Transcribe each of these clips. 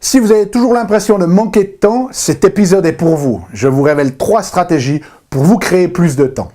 Si vous avez toujours l'impression de manquer de temps, cet épisode est pour vous. Je vous révèle 3 stratégies pour vous créer plus de temps.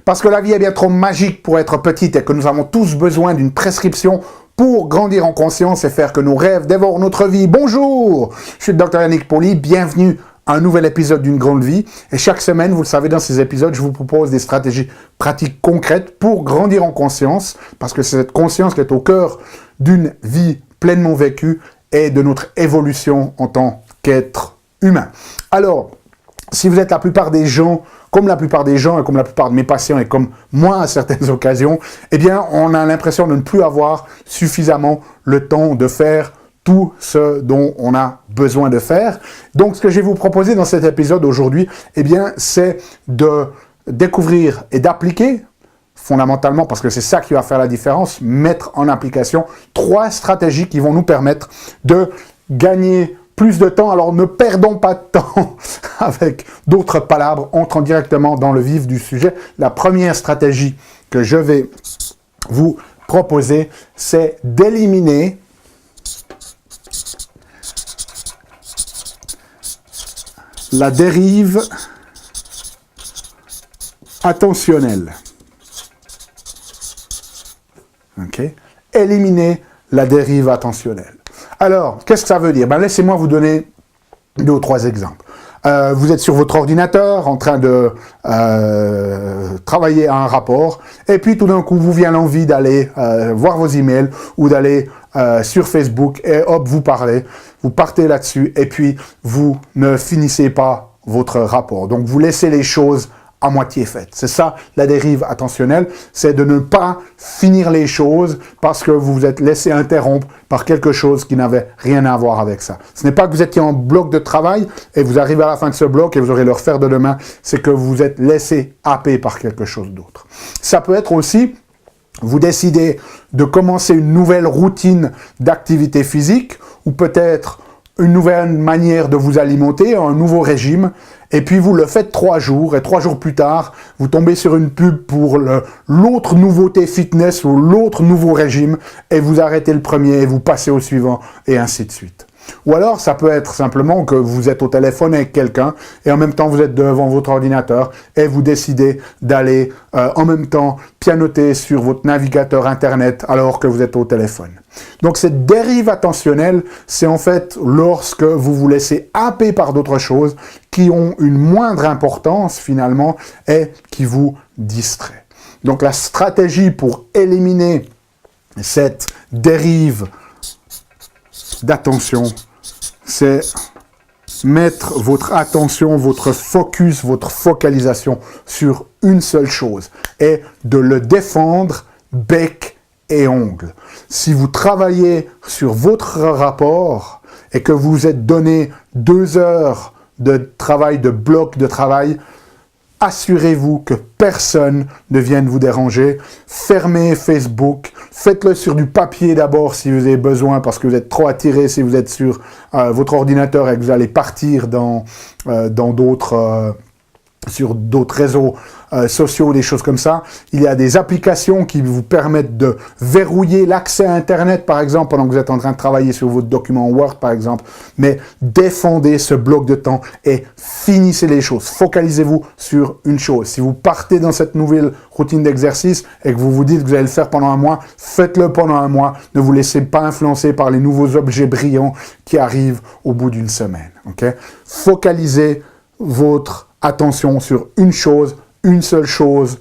Parce que la vie est bien trop magique pour être petite et que nous avons tous besoin d'une prescription pour grandir en conscience et faire que nos rêves dévorent notre vie. Bonjour, je suis le Dr Yannick Pauly, bienvenue à un nouvel épisode d'une grande vie. Et chaque semaine, vous le savez, dans ces épisodes, je vous propose des stratégies pratiques concrètes pour grandir en conscience, parce que c'est cette conscience qui est au cœur d'une vie pleinement vécue et de notre évolution en tant qu'être humain. Alors, si vous êtes la plupart des gens, comme la plupart des gens et comme la plupart de mes patients et comme moi à certaines occasions, eh bien, on a l'impression de ne plus avoir suffisamment le temps de faire tout ce dont on a besoin de faire. Donc, ce que je vais vous proposer dans cet épisode aujourd'hui, eh bien, c'est de découvrir et d'appliquer, fondamentalement, parce que c'est ça qui va faire la différence, mettre en application 3 stratégies qui vont nous permettre de gagner plus de temps. Alors ne perdons pas de temps avec d'autres palabres, entrons directement dans le vif du sujet. La première stratégie que je vais vous proposer, c'est d'éliminer la dérive attentionnelle. Ok? Éliminer la dérive attentionnelle. Alors, qu'est-ce que ça veut dire? Laissez-moi vous donner 2 ou 3 exemples. Vous êtes sur votre ordinateur en train de travailler à un rapport, et puis tout d'un coup, vous vient l'envie d'aller voir vos emails ou d'aller sur Facebook, et hop, vous partez là-dessus, et puis vous ne finissez pas votre rapport. Donc, vous laissez les choses à moitié faites. C'est ça, la dérive attentionnelle, c'est de ne pas finir les choses parce que vous vous êtes laissé interrompre par quelque chose qui n'avait rien à voir avec ça. Ce n'est pas que vous étiez en bloc de travail et vous arrivez à la fin de ce bloc et vous aurez le refaire de demain, c'est que vous vous êtes laissé happer par quelque chose d'autre. Ça peut être aussi, vous décidez de commencer une nouvelle routine d'activité physique ou peut-être une nouvelle manière de vous alimenter, un nouveau régime, et puis vous le faites 3 jours, et 3 jours plus tard, vous tombez sur une pub pour l'autre nouveauté fitness ou l'autre nouveau régime, et vous arrêtez le premier, et vous passez au suivant, et ainsi de suite. Ou alors, ça peut être simplement que vous êtes au téléphone avec quelqu'un, et en même temps, vous êtes devant votre ordinateur, et vous décidez d'aller en même temps pianoter sur votre navigateur Internet alors que vous êtes au téléphone. Donc, cette dérive attentionnelle, c'est en fait lorsque vous vous laissez happer par d'autres choses qui ont une moindre importance finalement et qui vous distraient. Donc, la stratégie pour éliminer cette dérive d'attention, c'est mettre votre attention, votre focus, votre focalisation sur une seule chose et de le défendre bec et ongles. Si vous travaillez sur votre rapport et que vous vous êtes donné 2 heures de travail, de bloc de travail, assurez-vous que personne ne vienne vous déranger. Fermez Facebook. Faites-le sur du papier d'abord si vous avez besoin parce que vous êtes trop attiré si vous êtes sur votre ordinateur et que vous allez partir sur d'autres réseaux sociaux, des choses comme ça. Il y a des applications qui vous permettent de verrouiller l'accès à Internet, par exemple, pendant que vous êtes en train de travailler sur votre document Word, par exemple. Mais défendez ce bloc de temps et finissez les choses. Focalisez-vous sur une chose. Si vous partez dans cette nouvelle routine d'exercice et que vous vous dites que vous allez le faire pendant 1 mois, faites-le pendant 1 mois. Ne vous laissez pas influencer par les nouveaux objets brillants qui arrivent au bout d'une semaine. Okay? Focalisez votre attention sur une chose, une seule chose,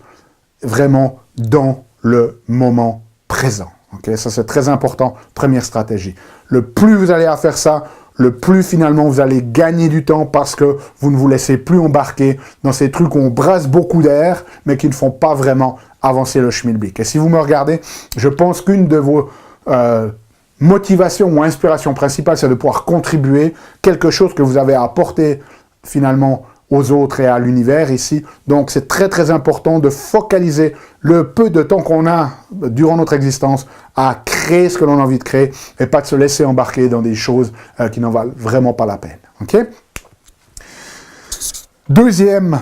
vraiment dans le moment présent. Okay? Ça, c'est très important. Première stratégie. Le plus vous allez à faire ça, le plus finalement vous allez gagner du temps parce que vous ne vous laissez plus embarquer dans ces trucs où on brasse beaucoup d'air, mais qui ne font pas vraiment avancer le schmilblick. Et si vous me regardez, je pense qu'une de vos motivations ou inspirations principales, c'est de pouvoir contribuer quelque chose que vous avez apporté finalement aux autres et à l'univers ici. Donc c'est très très important de focaliser le peu de temps qu'on a durant notre existence à créer ce que l'on a envie de créer et pas de se laisser embarquer dans des choses qui n'en valent vraiment pas la peine. Okay? Deuxième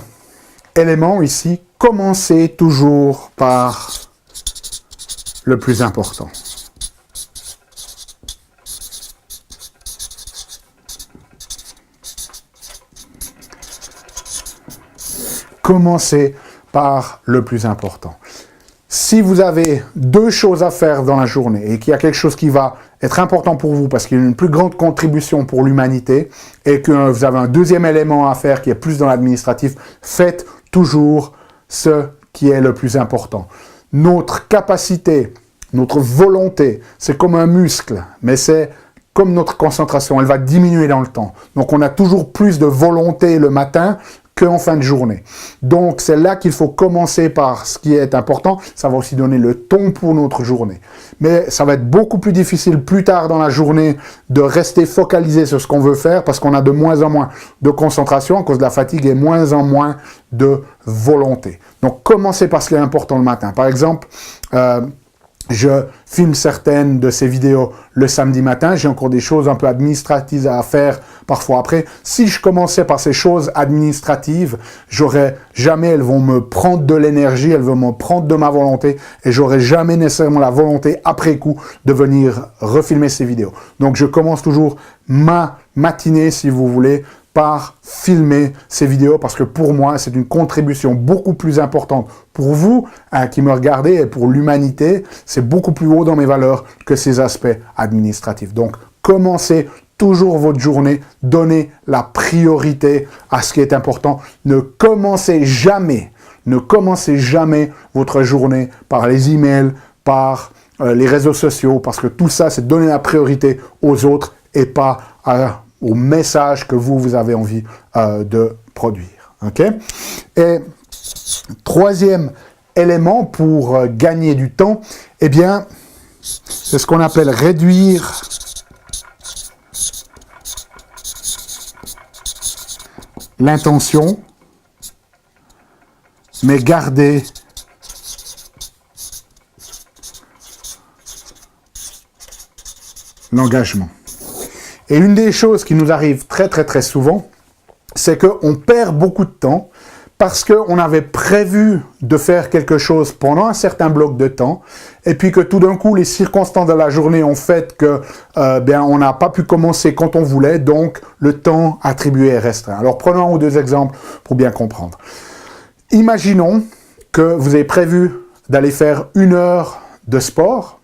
élément ici, commencez toujours par le plus important. Commencez par le plus important. Si vous avez deux choses à faire dans la journée et qu'il y a quelque chose qui va être important pour vous parce qu'il y a une plus grande contribution pour l'humanité et que vous avez un deuxième élément à faire qui est plus dans l'administratif, faites toujours ce qui est le plus important. Notre capacité, notre volonté, c'est comme un muscle, mais c'est comme notre concentration, elle va diminuer dans le temps. Donc on a toujours plus de volonté le matin qu'en fin de journée. Donc c'est là qu'il faut commencer par ce qui est important. Ça va aussi donner le ton pour notre journée. Mais ça va être beaucoup plus difficile plus tard dans la journée de rester focalisé sur ce qu'on veut faire parce qu'on a de moins en moins de concentration à cause de la fatigue et moins en moins de volonté. Donc commencez par ce qui est important le matin. Par exemple, je filme certaines de ces vidéos le samedi matin. J'ai encore des choses un peu administratives à faire parfois après. Si je commençais par ces choses administratives, elles vont me prendre de l'énergie, elles vont me prendre de ma volonté et j'aurai jamais nécessairement la volonté après coup de venir refilmer ces vidéos. Donc je commence toujours ma matinée, si vous voulez, par filmer ces vidéos parce que pour moi, c'est une contribution beaucoup plus importante pour vous qui me regardez et pour l'humanité. C'est beaucoup plus haut dans mes valeurs que ces aspects administratifs. Donc, commencez toujours votre journée, donnez la priorité à ce qui est important. Ne commencez jamais votre journée par les emails, par les réseaux sociaux parce que tout ça, c'est donner la priorité aux autres et pas au message que vous avez envie de produire. Okay? Et troisième élément pour gagner du temps, eh bien, c'est ce qu'on appelle réduire l'intention, mais garder l'engagement. Et une des choses qui nous arrive très très très souvent, c'est qu'on perd beaucoup de temps parce qu'on avait prévu de faire quelque chose pendant un certain bloc de temps, et puis que tout d'un coup, les circonstances de la journée ont fait que on n'a pas pu commencer quand on voulait, donc le temps attribué est restreint. Alors prenons un ou deux exemples pour bien comprendre. Imaginons que vous avez prévu d'aller faire 1 heure de sport,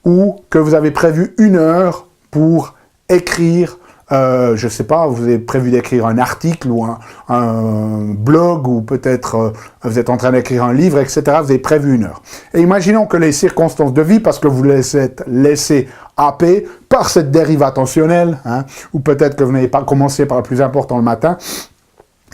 ou que vous avez prévu 1 heure pour écrire, je ne sais pas, vous avez prévu d'écrire un article ou un blog ou peut-être vous êtes en train d'écrire un livre, etc. Vous avez prévu 1 heure. Et imaginons que les circonstances de vie, parce que vous vous êtes laissé happer par cette dérive attentionnelle, ou peut-être que vous n'avez pas commencé par le plus important le matin,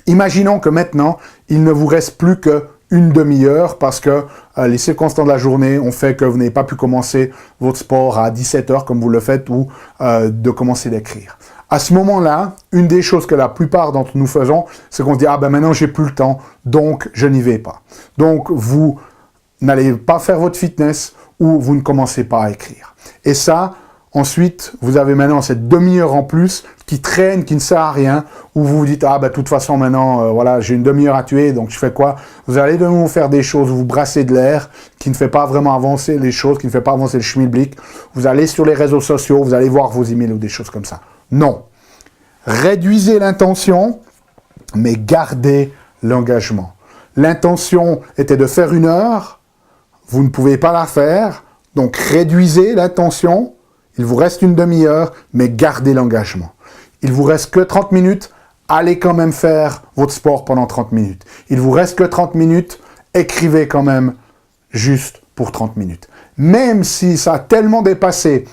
imaginons que maintenant, il ne vous reste plus que une demi-heure parce que les circonstances de la journée ont fait que vous n'avez pas pu commencer votre sport à 17 h comme vous le faites ou de commencer d'écrire. À ce moment-là, une des choses que la plupart d'entre nous faisons, c'est qu'on se dit « Ah ben maintenant j'ai plus le temps, donc je n'y vais pas ». Donc vous n'allez pas faire votre fitness ou vous ne commencez pas à écrire. Et ça, ensuite, vous avez maintenant cette demi-heure en plus qui traîne, qui ne sert à rien, où vous vous dites « Ah, ben, de toute façon, maintenant, voilà, j'ai une demi-heure à tuer, donc je fais quoi ?» Vous allez de nouveau faire des choses, vous brassez de l'air, qui ne fait pas vraiment avancer les choses, qui ne fait pas avancer le schmilblick. Vous allez sur les réseaux sociaux, vous allez voir vos emails ou des choses comme ça. Non. Réduisez l'intention, mais gardez l'engagement. L'intention était de faire 1 heure, vous ne pouvez pas la faire, donc réduisez l'intention. Il vous reste une demi-heure, mais gardez l'engagement. Il vous reste que 30 minutes, allez quand même faire votre sport pendant 30 minutes. Il vous reste que 30 minutes, écrivez quand même juste pour 30 minutes. Même si ça a tellement dépassé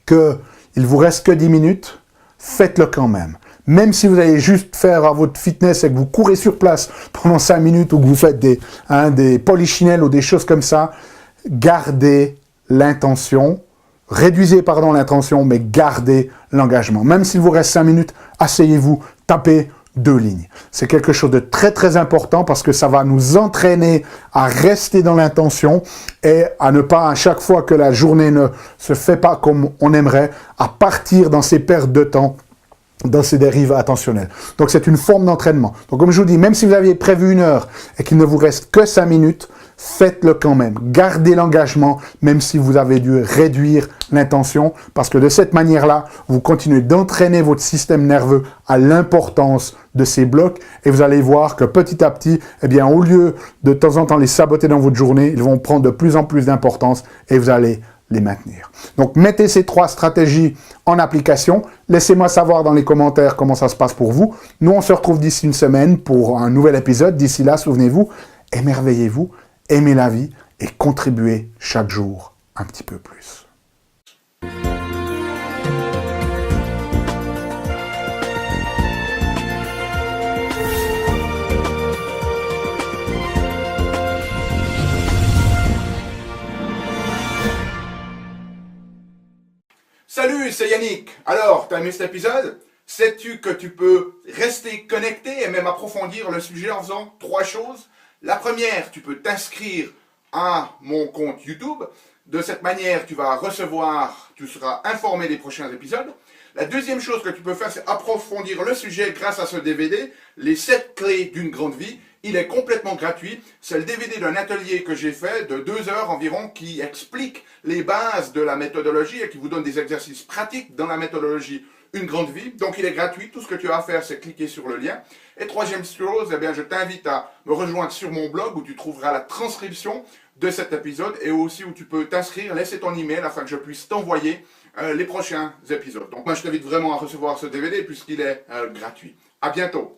qu'il vous reste que 10 minutes, faites-le quand même. Même si vous allez juste faire votre fitness et que vous courez sur place pendant 5 minutes ou que vous faites des polichinelles ou des choses comme ça, gardez l'intention. Réduisez, l'intention, mais gardez l'engagement. Même s'il vous reste 5 minutes, asseyez-vous, tapez 2 lignes. C'est quelque chose de très très important parce que ça va nous entraîner à rester dans l'intention et à ne pas, à chaque fois que la journée ne se fait pas comme on aimerait, à partir dans ces pertes de temps, dans ces dérives attentionnelles. Donc c'est une forme d'entraînement. Donc comme je vous dis, même si vous aviez prévu 1 heure et qu'il ne vous reste que 5 minutes, faites-le quand même. Gardez l'engagement, même si vous avez dû réduire l'intention, parce que de cette manière-là, vous continuez d'entraîner votre système nerveux à l'importance de ces blocs et vous allez voir que petit à petit, eh bien, au lieu de temps en temps les saboter dans votre journée, ils vont prendre de plus en plus d'importance et vous allez les maintenir. Donc, mettez ces 3 stratégies en application. Laissez-moi savoir dans les commentaires comment ça se passe pour vous. Nous, on se retrouve d'ici une semaine pour un nouvel épisode. D'ici là, souvenez-vous, émerveillez-vous, aimez la vie et contribuez chaque jour un petit peu plus. Salut, c'est Yannick. Alors, t'as aimé cet épisode? Sais-tu que tu peux rester connecté et même approfondir le sujet en faisant 3 choses? La première, tu peux t'inscrire à mon compte YouTube. De cette manière, tu seras informé des prochains épisodes. La deuxième chose que tu peux faire, c'est approfondir le sujet grâce à ce DVD, les 7 clés d'une grande vie. Il est complètement gratuit. C'est le DVD d'un atelier que j'ai fait de 2 heures environ qui explique les bases de la méthodologie et qui vous donne des exercices pratiques dans la méthodologie Une grande vie. Donc il est gratuit. Tout ce que tu as à faire, c'est cliquer sur le lien. Et troisième chose, eh bien, je t'invite à me rejoindre sur mon blog où tu trouveras la transcription de cet épisode et aussi où tu peux t'inscrire, laisser ton email afin que je puisse t'envoyer les prochains épisodes. Donc moi, je t'invite vraiment à recevoir ce DVD puisqu'il est gratuit. À bientôt.